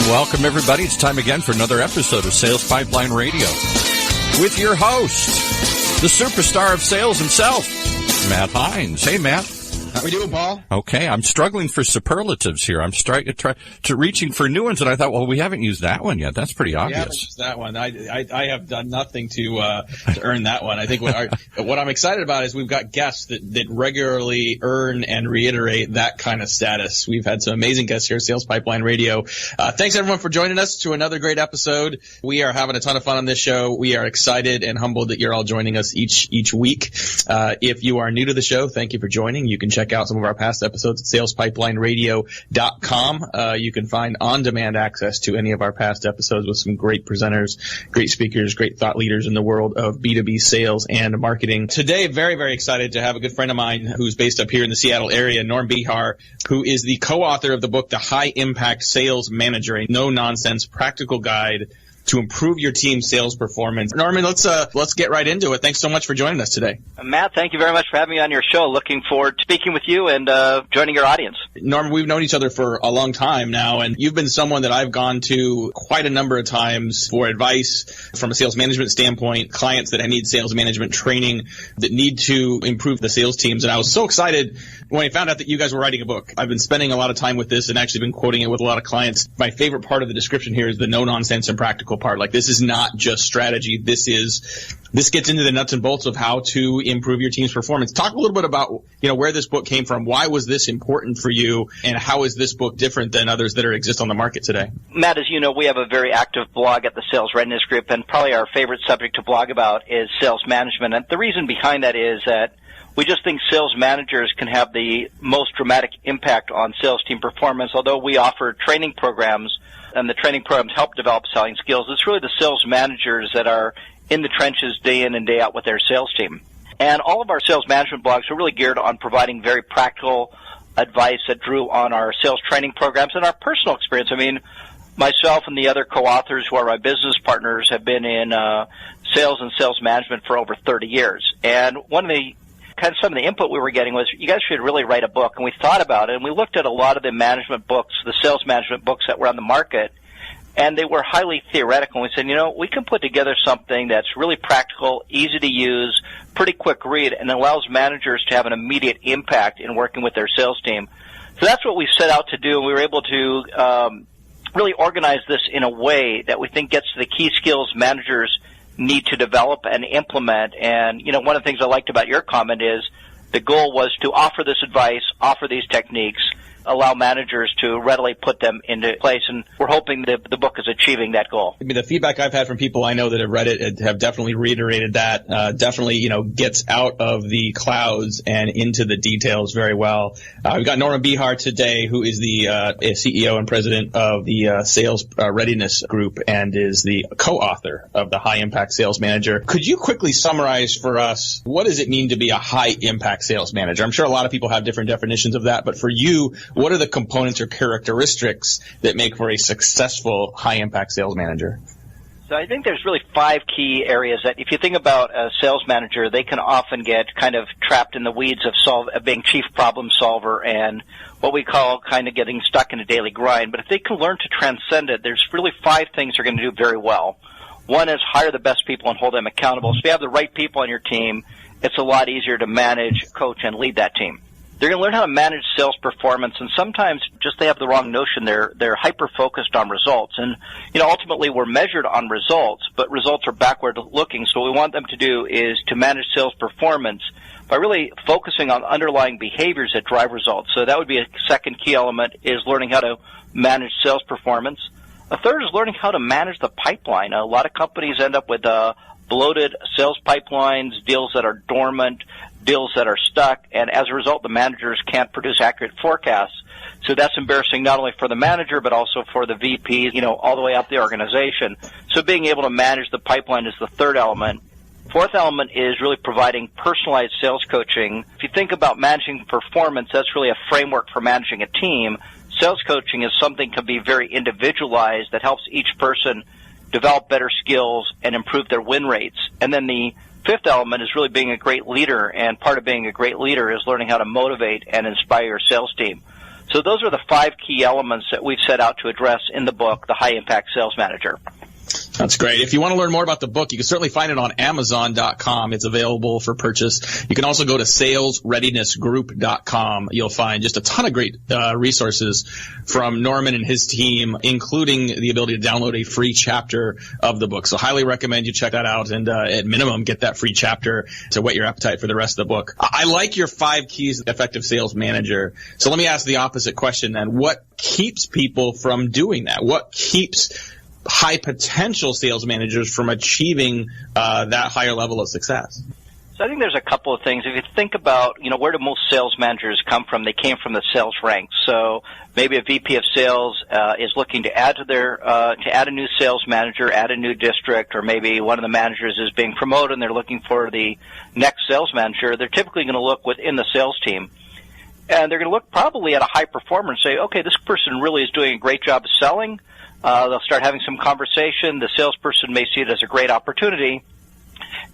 Welcome, everybody. It's time again for another episode of Sales Pipeline Radio with your host, the superstar of sales himself, Matt Hines. Hey, Matt. How we doing, Paul? Okay, I'm struggling for superlatives here. I'm reaching for new ones, and I thought, well, we haven't used that one yet. That's pretty obvious. We haven't used that one. I have done nothing to earn that one. I think what I'm excited about is we've got guests that regularly earn and reiterate that kind of status. We've had some amazing guests here at Sales Pipeline Radio. Thanks, everyone, for joining us to another great episode. We are having a ton of fun on this show. We are excited and humbled that you're all joining us each week. If you are new to the show, thank you for joining. You can check out some of our past episodes at salespipelineradio.com. You can find on-demand access to any of our past episodes with some great presenters, great speakers, great thought leaders in the world of B2B sales and marketing. Today, very, very excited to have a good friend of mine who's based up here in the Seattle area, Norm Behar, who is the co-author of the book, The High Impact Sales Manager, a no-nonsense practical guide to improve your team's sales performance. Norman, let's get right into it. Thanks so much for joining us today. Matt, thank you very much for having me on your show. Looking forward to speaking with you and joining your audience. Norman, we've known each other for a long time now, and you've been someone that I've gone to quite a number of times for advice from a sales management standpoint, clients that need sales management training that need to improve the sales teams. And I was so excited when I found out that you guys were writing a book. I've been spending a lot of time with this and actually been quoting it with a lot of clients. My favorite part of the description here is the no-nonsense and practical part. Like, this is not just strategy. This gets into the nuts and bolts of how to improve your team's performance. Talk a little bit about, where this book came from. Why was this important for you, and how is this book different than others that exist on the market today? Matt, as you know, we have a very active blog at the Sales Readiness Group, and probably our favorite subject to blog about is sales management. And the reason behind that is that we just think sales managers can have the most dramatic impact on sales team performance. Although we offer training programs, and the training programs help develop selling skills, it's really the sales managers that are in the trenches day in and day out with their sales team. And all of our sales management blogs are really geared on providing very practical advice that drew on our sales training programs and our personal experience. I mean, myself and the other co-authors who are my business partners have been in sales and sales management for over 30 years. And some of the input we were getting was, you guys should really write a book. And we thought about it, and we looked at a lot of the management books, the sales management books that were on the market, and they were highly theoretical. And we said, we can put together something that's really practical, easy to use, pretty quick read, and allows managers to have an immediate impact in working with their sales team. So that's what we set out to do, and we were able to really organize this in a way that we think gets to the key skills managers need to develop and implement. And, one of the things I liked about your comment is the goal was to offer this advice, offer these techniques, allow managers to readily put them into place. And we're hoping that the book is achieving that goal. I mean, the feedback I've had from people I know that have read it have definitely reiterated that, definitely, gets out of the clouds and into the details very well. We've got Norman Behar today, who is the CEO and president of the Sales Readiness Group and is the co-author of the High Impact Sales Manager. Could you quickly summarize for us, what does it mean to be a high impact sales manager? I'm sure a lot of people have different definitions of that, but for you, what are the components or characteristics that make for a successful high-impact sales manager? So I think there's really 5 key areas that, if you think about a sales manager, they can often get kind of trapped in the weeds of being chief problem solver and what we call kind of getting stuck in a daily grind. But if they can learn to transcend it, there's really 5 things they're going to do very well. One is hire the best people and hold them accountable. So if you have the right people on your team, it's a lot easier to manage, coach, and lead that team. They're going to learn how to manage sales performance, and sometimes just they have the wrong notion. They're hyper-focused on results. And, ultimately we're measured on results, but results are backward-looking. So what we want them to do is to manage sales performance by really focusing on underlying behaviors that drive results. So that would be a second key element, is learning how to manage sales performance. A third is learning how to manage the pipeline. A lot of companies end up with bloated sales pipelines, deals that are dormant, deals that are stuck, and as a result, the managers can't produce accurate forecasts. So that's embarrassing not only for the manager, but also for the VPs, all the way up the organization. So being able to manage the pipeline is the third element. Fourth element is really providing personalized sales coaching. If you think about managing performance, that's really a framework for managing a team. Sales coaching is something that can be very individualized that helps each person develop better skills and improve their win rates. And then the fifth element is really being a great leader, and part of being a great leader is learning how to motivate and inspire your sales team. So So those are the 5 key elements that we've set out to address in the book, The High Impact Sales Manager. That's great. If you want to learn more about the book, you can certainly find it on Amazon.com. It's available for purchase. You can also go to salesreadinessgroup.com. You'll find just a ton of great resources from Norman and his team, including the ability to download a free chapter of the book. So highly recommend you check that out and at minimum get that free chapter to whet your appetite for the rest of the book. I like your 5 keys to effective sales manager. So let me ask the opposite question then. What keeps people from doing that? What keeps high potential sales managers from achieving that higher level of success? So I think there's a couple of things. If you think about, where do most sales managers come from? They came from the sales ranks. So maybe a VP of sales is looking to add to add a new sales manager, add a new district, or maybe one of the managers is being promoted and they're looking for the next sales manager. They're typically going to look within the sales team. And they're going to look probably at a high performer and say, okay, this person really is doing a great job of selling. They'll start having some conversation. The salesperson may see it as a great opportunity.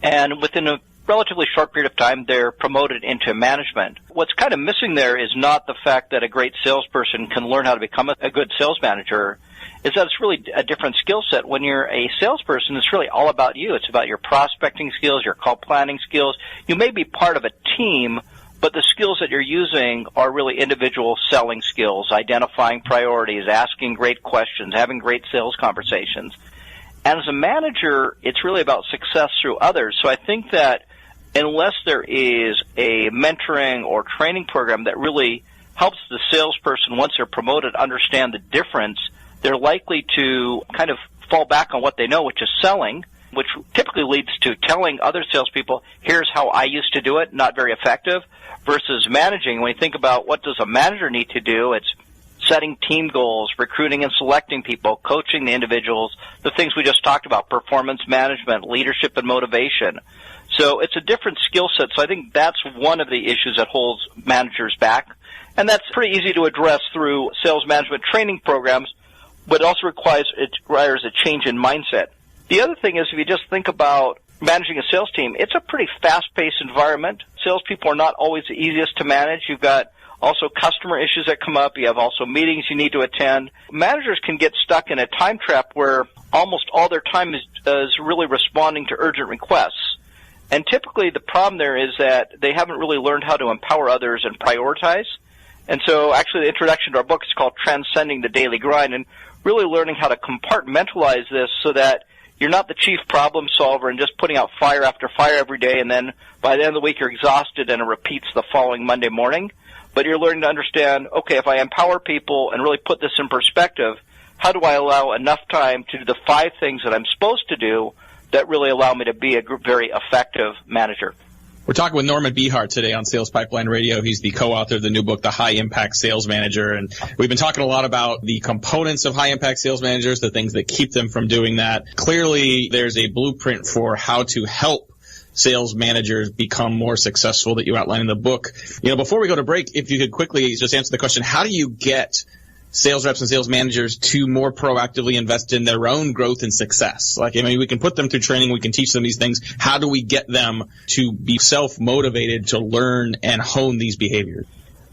And within a relatively short period of time, they're promoted into management. What's kind of missing there is not the fact that a great salesperson can learn how to become a good sales manager, is that it's really a different skill set. When you're a salesperson, it's really all about you. It's about your prospecting skills, your call planning skills. You may be part of a team, but the skills that you're using are really individual selling skills, identifying priorities, asking great questions, having great sales conversations. And as a manager, it's really about success through others. So I think that unless there is a mentoring or training program that really helps the salesperson, once they're promoted, understand the difference, they're likely to kind of fall back on what they know, which is selling, which typically leads to telling other salespeople, here's how I used to do it, not very effective, versus managing. When you think about what does a manager need to do, it's setting team goals, recruiting and selecting people, coaching the individuals, the things we just talked about, performance management, leadership and motivation. So it's a different skill set. So I think that's one of the issues that holds managers back. And that's pretty easy to address through sales management training programs, but it also requires a change in mindset. The other thing is, if you just think about managing a sales team, it's a pretty fast-paced environment. Salespeople are not always the easiest to manage. You've got also customer issues that come up. You have also meetings you need to attend. Managers can get stuck in a time trap where almost all their time is really responding to urgent requests. And typically the problem there is that they haven't really learned how to empower others and prioritize. And so actually the introduction to our book is called Transcending the Daily Grind, and really learning how to compartmentalize this so that you're not the chief problem solver and just putting out fire after fire every day, and then by the end of the week you're exhausted and it repeats the following Monday morning. But you're learning to understand, okay, if I empower people and really put this in perspective, how do I allow enough time to do the 5 things that I'm supposed to do that really allow me to be a very effective manager? We're talking with Norman Behar today on Sales Pipeline Radio. He's the co-author of the new book, The High Impact Sales Manager. And we've been talking a lot about the components of high impact sales managers, the things that keep them from doing that. Clearly, there's a blueprint for how to help sales managers become more successful that you outline in the book. Before we go to break, if you could quickly just answer the question, how do you get sales reps and sales managers to more proactively invest in their own growth and success? We can put them through training, we can teach them these things. How do we get them to be self-motivated to learn and hone these behaviors?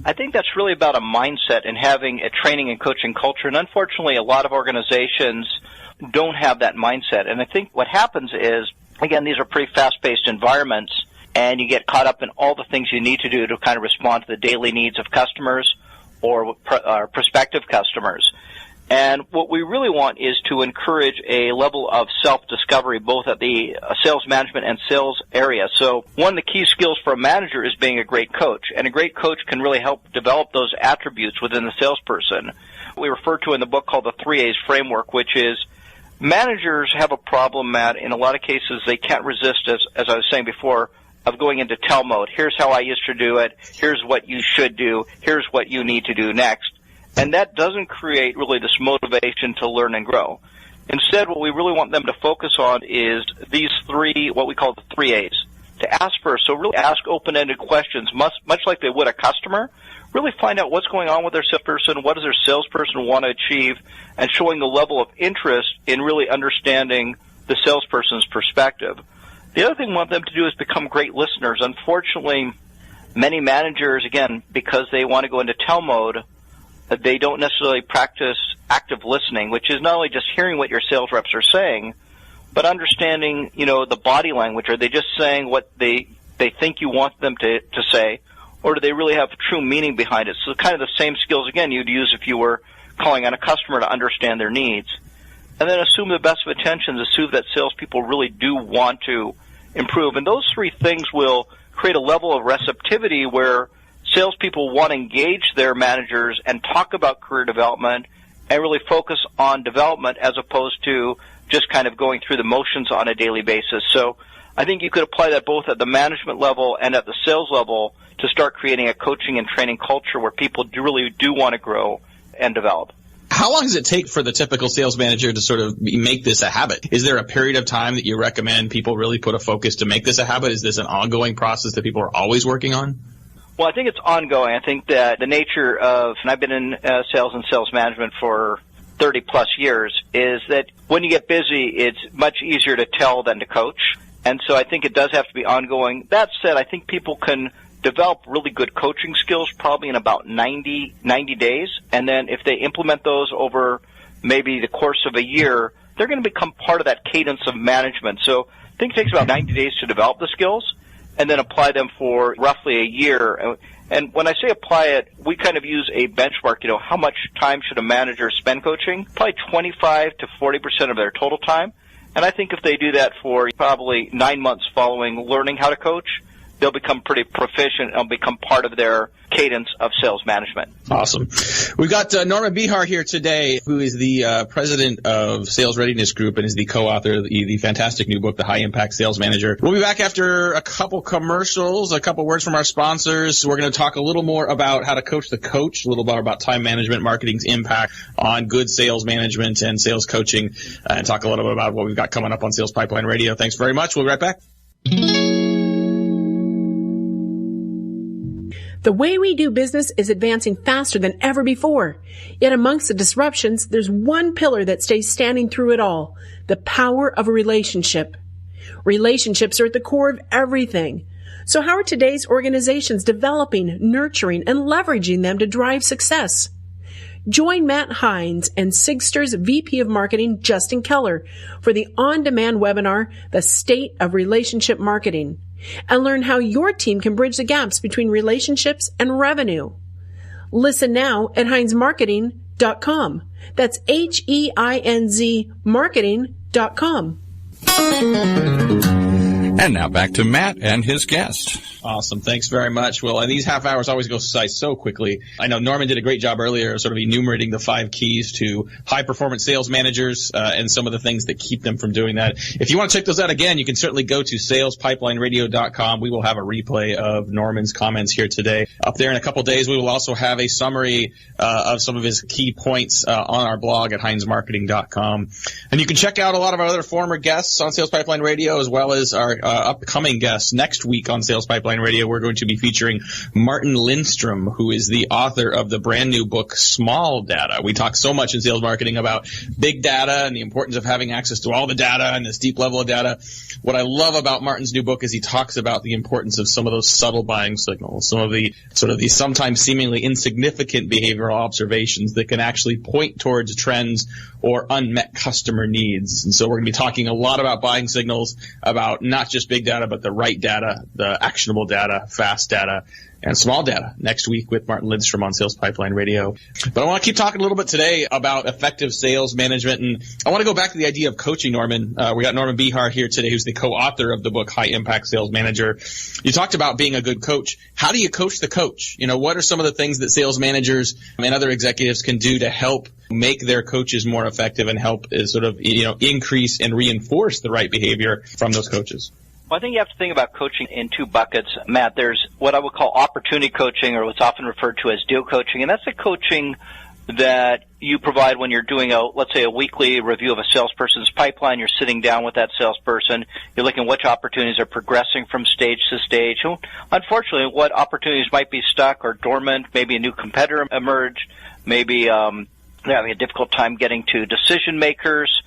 I think that's really about a mindset and having a training and coaching culture. And unfortunately, a lot of organizations don't have that mindset. And I think what happens is, again, these are pretty fast-paced environments, and you get caught up in all the things you need to do to kind of respond to the daily needs of customers or prospective customers. And what we really want is to encourage a level of self-discovery both at the sales management and sales area. So one of the key skills for a manager is being a great coach, and a great coach can really help develop those attributes within the salesperson. We refer to in the book called the 3 A's framework, which is managers have a problem, Matt. In a lot of cases, they can't resist, as I was saying before, of going into tell mode. Here's how I used to do it. Here's what you should do. Here's what you need to do next. And that doesn't create really this motivation to learn and grow. Instead, what we really want them to focus on is these 3, what we call the 3 A's. To ask first. So really ask open-ended questions, much like they would a customer. Really find out what's going on with their salesperson, what does their salesperson want to achieve, and showing the level of interest in really understanding the salesperson's perspective. The other thing we want them to do is become great listeners. Unfortunately, many managers, again, because they want to go into tell mode, they don't necessarily practice active listening, which is not only just hearing what your sales reps are saying, but understanding, the body language. Are they just saying what they think you want them to say, or do they really have true meaning behind it? So kind of the same skills, again, you'd use if you were calling on a customer to understand their needs. And then assume the best of intentions, assume that salespeople really do want to improve. And those three things will create a level of receptivity where salespeople want to engage their managers and talk about career development and really focus on development as opposed to just kind of going through the motions on a daily basis. So I think you could apply that both at the management level and at the sales level to start creating a coaching and training culture where people really do want to grow and develop. How long does it take for the typical sales manager to sort of make this a habit? Is there a period of time that you recommend people really put a focus to make this a habit? Is this an ongoing process that people are always working on? Well, I think it's ongoing. I think that the nature of, and I've been in sales and sales management for 30 plus years, is that when you get busy, it's much easier to tell than to coach. And so I think it does have to be ongoing. That said, I think people can develop really good coaching skills probably in about 90 days. And then if they implement those over maybe the course of a year, they're going to become part of that cadence of management. So I think it takes about 90 days to develop the skills and then apply them for roughly a year. And when I say apply it, we kind of use a benchmark, how much time should a manager spend coaching? Probably 25 to 40% of their total time. And I think if they do that for probably 9 months following learning how to coach, they'll become pretty proficient and become part of their cadence of sales management. Awesome. We've got Norman Behar here today, who is the president of Sales Readiness Group and is the co-author of the fantastic new book, The High Impact Sales Manager. We'll be back after a couple commercials, a couple words from our sponsors. We're going to talk a little more about how to coach the coach, a little more about time management, marketing's impact on good sales management and sales coaching, and talk a little bit about what we've got coming up on Sales Pipeline Radio. Thanks very much. We'll be right back. The way we do business is advancing faster than ever before. Yet amongst the disruptions, there's one pillar that stays standing through it all: the power of a relationship. Relationships are at the core of everything. So how are today's organizations developing, nurturing, and leveraging them to drive success? Join Matt Hines and Sigster's VP of Marketing, Justin Keller, for the on-demand webinar, The State of Relationship Marketing, and learn how your team can bridge the gaps between relationships and revenue. Listen now at HeinsMarketing.com. That's HEINZ marketing.com. And now back to Matt and his guest. Awesome. Thanks very much. Well, and these half hours always go by so quickly. I know Norman did a great job earlier sort of enumerating the 5 keys to high-performance sales managers and some of the things that keep them from doing that. If you want to check those out again, you can certainly go to salespipelineradio.com. We will have a replay of Norman's comments here today. Up there in a couple days, we will also have a summary of some of his key points on our blog at HeinsMarketing.com. And you can check out a lot of our other former guests on Sales Pipeline Radio, as well as our upcoming guests. Next week on Sales Pipeline Radio, we're going to be featuring Martin Lindstrom, who is the author of the brand new book, Small Data. We talk so much in sales marketing about big data and the importance of having access to all the data and this deep level of data. What I love about Martin's new book is he talks about the importance of some of those subtle buying signals, some of the sort of these sometimes seemingly insignificant behavioral observations that can actually point towards trends or unmet customer needs. And so we're going to be talking a lot about buying signals, about not just big data, but the right data, the actionable data, fast data, and small data next week with Martin Lindstrom on Sales Pipeline Radio. But I want to keep talking a little bit today about effective sales management, and I want to go back to the idea of coaching, Norman. We got Norman Behar here today, who's the co-author of the book, High Impact Sales Manager. You talked about being a good coach. How do you coach the coach? What are some of the things that sales managers and other executives can do to help make their coaches more effective and help sort of, increase and reinforce the right behavior from those coaches? Well, I think you have to think about coaching in 2 buckets, Matt. There's what I would call opportunity coaching, or what's often referred to as deal coaching, and that's the coaching that you provide when you're doing let's say a weekly review of a salesperson's pipeline. You're sitting down with that salesperson. You're looking at which opportunities are progressing from stage to stage. Unfortunately, what opportunities might be stuck or dormant. Maybe a new competitor emerged. Maybe they're having a difficult time getting to decision makers.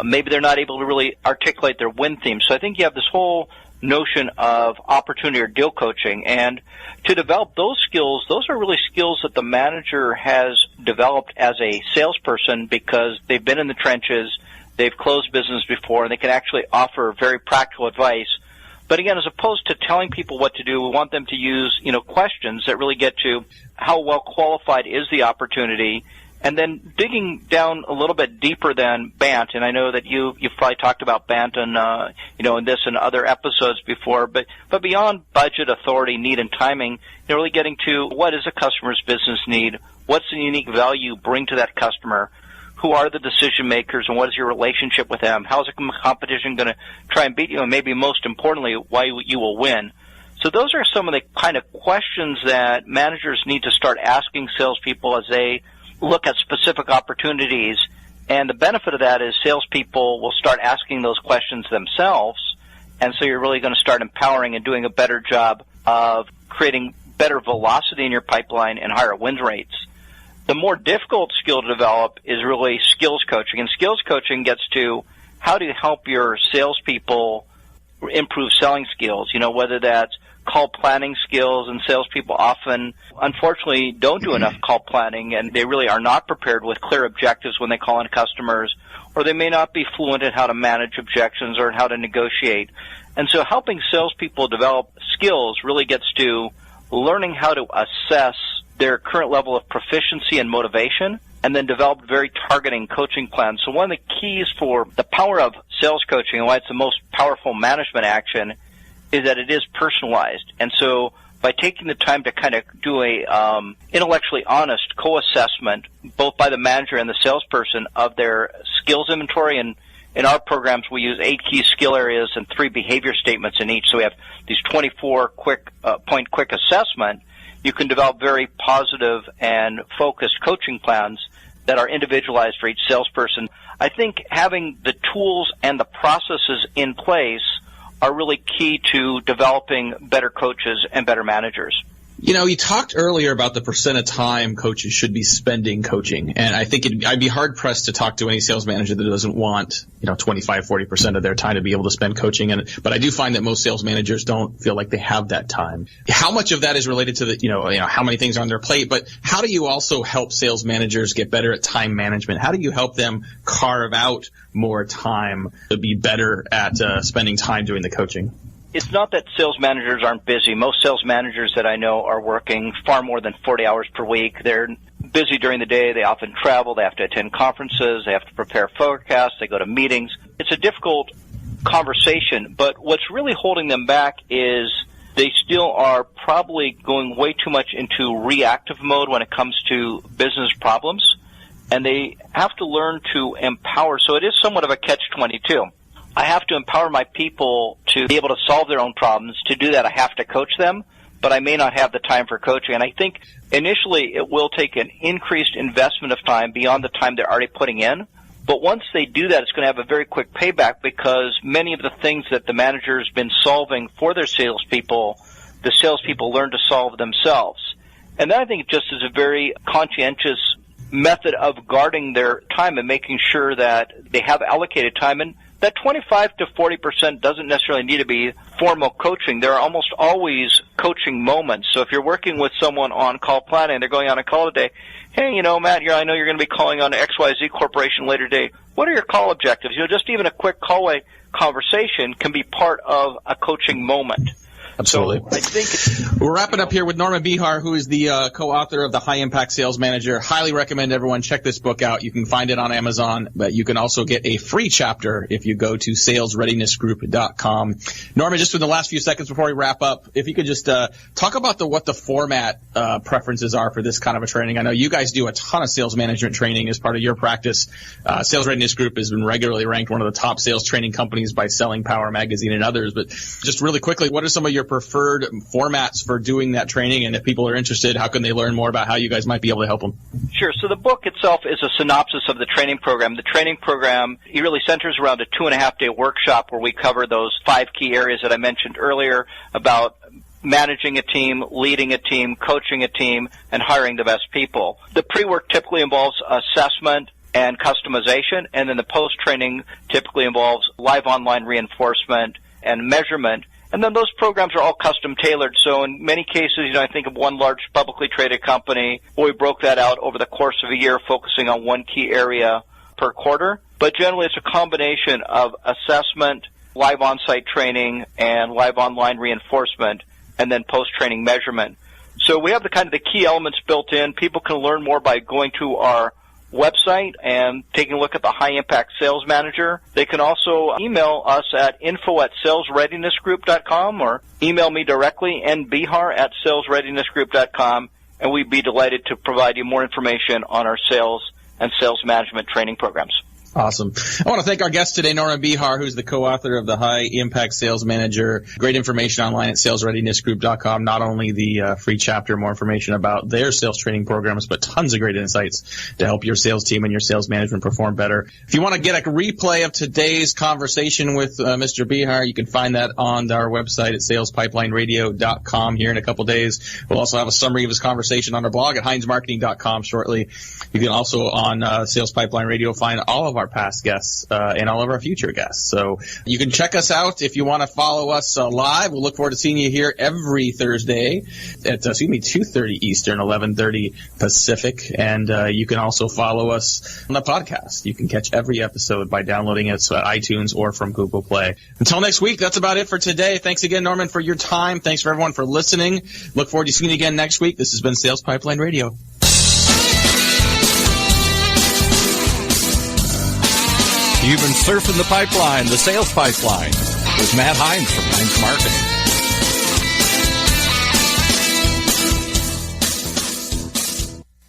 Maybe they're not able to really articulate their win theme. So I think you have this whole notion of opportunity or deal coaching. And to develop those skills, those are really skills that the manager has developed as a salesperson because they've been in the trenches, they've closed business before, and they can actually offer very practical advice. But again, as opposed to telling people what to do, we want them to use, questions that really get to how well qualified is the opportunity, and then digging down a little bit deeper than BANT. And I know that you've probably talked about BANT and in this and other episodes before, but beyond budget, authority, need, and timing, really getting to what is a customer's business need, what's the unique value you bring to that customer, who are the decision makers, and what is your relationship with them? How is the competition going to try and beat you? And maybe most importantly, why you will win. So those are some of the kind of questions that managers need to start asking salespeople as they look at specific opportunities. And the benefit of that is salespeople will start asking those questions themselves. And so you're really going to start empowering and doing a better job of creating better velocity in your pipeline and higher win rates. The more difficult skill to develop is really skills coaching. And skills coaching gets to how do you help your salespeople improve selling skills, whether that's call planning skills, and salespeople often, unfortunately, don't do enough call planning, and they really are not prepared with clear objectives when they call in customers, or they may not be fluent in how to manage objections or how to negotiate. And so helping salespeople develop skills really gets to learning how to assess their current level of proficiency and motivation, and then develop very targeting coaching plans. So one of the keys for the power of sales coaching and why it's the most powerful management action is that it is personalized. And so by taking the time to kind of do a intellectually honest co-assessment, both by the manager and the salesperson, of their skills inventory, and in our programs we use 8 key skill areas and 3 behavior statements in each. So we have these 24 quick assessment. You can develop very positive and focused coaching plans that are individualized for each salesperson. I think having the tools and the processes in place are really key to developing better coaches and better managers. You talked earlier about the percent of time coaches should be spending coaching. And I think I'd be hard-pressed to talk to any sales manager that doesn't want, 25, 40% of their time to be able to spend coaching. But I do find that most sales managers don't feel like they have that time. How much of that is related to the, how many things are on their plate? But how do you also help sales managers get better at time management? How do you help them carve out more time to be better at spending time doing the coaching? It's not that sales managers aren't busy. Most sales managers that I know are working far more than 40 hours per week. They're busy during the day. They often travel. They have to attend conferences. They have to prepare forecasts. They go to meetings. It's a difficult conversation, but what's really holding them back is they still are probably going way too much into reactive mode when it comes to business problems, and they have to learn to empower. So it is somewhat of a catch-22. I have to empower my people to be able to solve their own problems. To do that, I have to coach them, but I may not have the time for coaching. And I think initially it will take an increased investment of time beyond the time they're already putting in. But once they do that, it's going to have a very quick payback, because many of the things that the manager has been solving for their salespeople, the salespeople learn to solve themselves. And that, I think, just is a very conscientious method of guarding their time and making sure that they have allocated time. And that 25 to 40% doesn't necessarily need to be formal coaching. There are almost always coaching moments. So if you're working with someone on call planning, they're going on a call today, hey, Matt, I know you're going to be calling on XYZ Corporation later today. What are your call objectives? Just even a quick call-away conversation can be part of a coaching moment. Absolutely. So I think we're wrapping up here with Norman Behar, who is the co-author of The High Impact Sales Manager. Highly recommend everyone check this book out. You can find it on Amazon, but you can also get a free chapter if you go to salesreadinessgroup.com. Norman, just in the last few seconds before we wrap up, if you could just talk about what the format preferences are for this kind of a training. I know you guys do a ton of sales management training as part of your practice. Sales Readiness Group has been regularly ranked one of the top sales training companies by Selling Power Magazine and others. But just really quickly, what are some of your preferred formats for doing that training? And if people are interested, how can they learn more about how you guys might be able to help them? Sure. So the book itself is a synopsis of the training program. The training program, it really centers around a 2.5-day workshop where we cover those 5 key areas that I mentioned earlier about managing a team, leading a team, coaching a team, and hiring the best people. The pre-work typically involves assessment and customization, and then the post-training typically involves live online reinforcement and measurement. And then those programs are all custom tailored. So in many cases, I think of one large publicly traded company where we broke that out over the course of a year, focusing on one key area per quarter. But generally, it's a combination of assessment, live on-site training, and live online reinforcement, and then post-training measurement. So we have the key elements built in. People can learn more by going to our website and taking a look at the High Impact Sales Manager. They can also email us at info@salesreadinessgroup.com or email me directly, nbehar@salesreadinessgroup.com, and we'd be delighted to provide you more information on our sales and sales management training programs. Awesome. I want to thank our guest today, Norman Behar, who's the co-author of the High Impact Sales Manager. Great information online at salesreadinessgroup.com. Not only the free chapter, more information about their sales training programs, but tons of great insights to help your sales team and your sales management perform better. If you want to get a replay of today's conversation with Mr. Behar, you can find that on our website at salespipelineradio.com here in a couple days. We'll also have a summary of his conversation on our blog at heinzmarketing.com shortly. You can also on Sales Pipeline Radio find all of our past guests and all of our future guests. So you can check us out if you want to follow us live. We'll look forward to seeing you here every Thursday at 2:30 Eastern, 11:30 Pacific. And you can also follow us on the podcast. You can catch every episode by downloading it at iTunes or from Google Play. Until next week, that's about it for today. Thanks again, Norman, for your time. Thanks for everyone for listening. Look forward to seeing you again next week. This has been Sales Pipeline Radio. You've been surfing the pipeline, the sales pipeline, with Matt Hines from Hines Marketing.